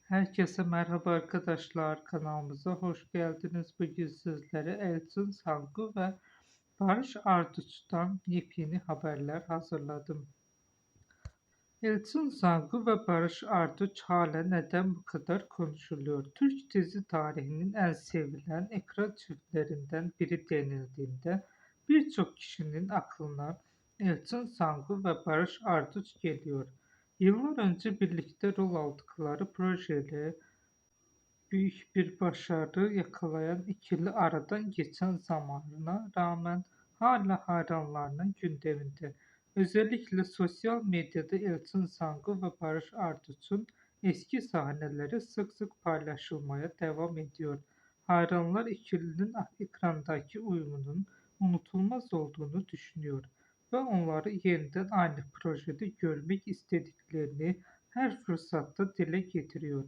Herkese merhaba arkadaşlar, kanalımıza hoş geldiniz. Bugün sizlere Elçin Sangu ve Barış Arduç'tan yepyeni haberler hazırladım. Elçin Sangu ve Barış Arduç hala neden bu kadar konuşuluyor? Türk dizi tarihinin en sevilen ekran çiftlerinden biri denildiğinde birçok kişinin aklına Elçin Sangu ve Barış Arduç geliyor. Yıllar önce birlikte rol aldıkları projeyle büyük bir başarı yakalayan ikili aradan geçen zamanına rağmen hala hayranlarının gündeminde. Özellikle sosyal medyada Elçin Sangu ve Barış Arduç'un eski sahneleri sık sık paylaşılmaya devam ediyor. Hayranlar ikilinin ekrandaki uyumunun unutulmaz olduğunu düşünüyor ve onları yeniden aynı projede görmek istediklerini her fırsatta dile getiriyor.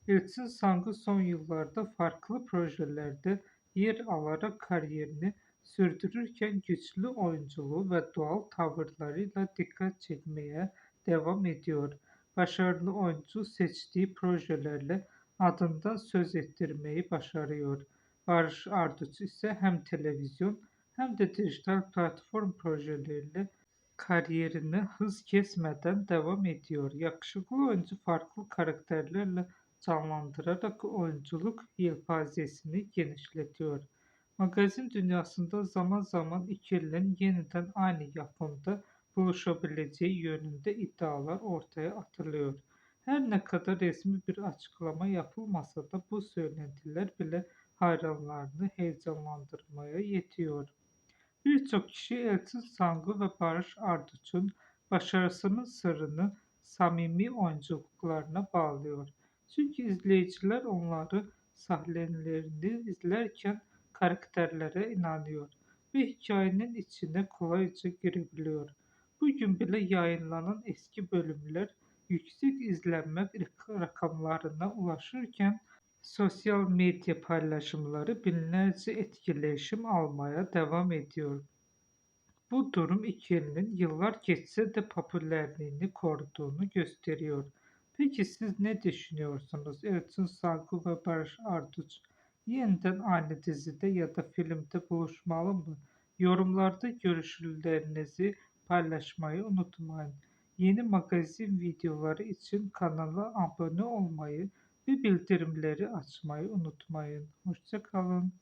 Elçin Sangu son yıllarda farklı projelerde yer alarak kariyerini sürdürürken güçlü oyunculuğu ve doğal tavırlarıyla dikkat çekmeye devam ediyor. Başarılı oyuncu seçtiği projelerle adından söz ettirmeyi başarıyor. Barış Arduç ise hem televizyon hem de dijital platform projeleriyle kariyerine hız kesmeden devam ediyor. Yakışıklı oyuncu farklı karakterlerle canlandırarak oyunculuk yelpazesini genişletiyor. Magazin dünyasında zaman zaman ikilinin yeniden aynı yapımda buluşabileceği yönünde iddialar ortaya atılıyor. Her ne kadar resmi bir açıklama yapılmasa da bu söylentiler bile hayranlarını heyecanlandırmaya yetiyor. Birçok kişi Elçin Sangu ve Barış Arduç'un başarısının sırrını samimi oyunculuklarına bağlıyor. Çünkü izleyiciler onları sahnelerini izlerken karakterlere inanıyor ve hikayenin içine kolayca girebiliyor. Bugün bile yayınlanan eski bölümler yüksek izlenme rakamlarına ulaşırken sosyal medya paylaşımları binlerce etkileşim almaya devam ediyor. Bu durum ikilinin yıllar geçse de popülerliğini koruduğunu gösteriyor. Peki siz ne düşünüyorsunuz? Elçin Sangu ve Barış Arduç yeniden aynı dizide ya da filmde buluşmalı mı? Yorumlarda görüşlerinizi paylaşmayı unutmayın. Yeni magazin videoları için kanala abone olmayı ve bildirimleri açmayı unutmayın. Hoşça kalın.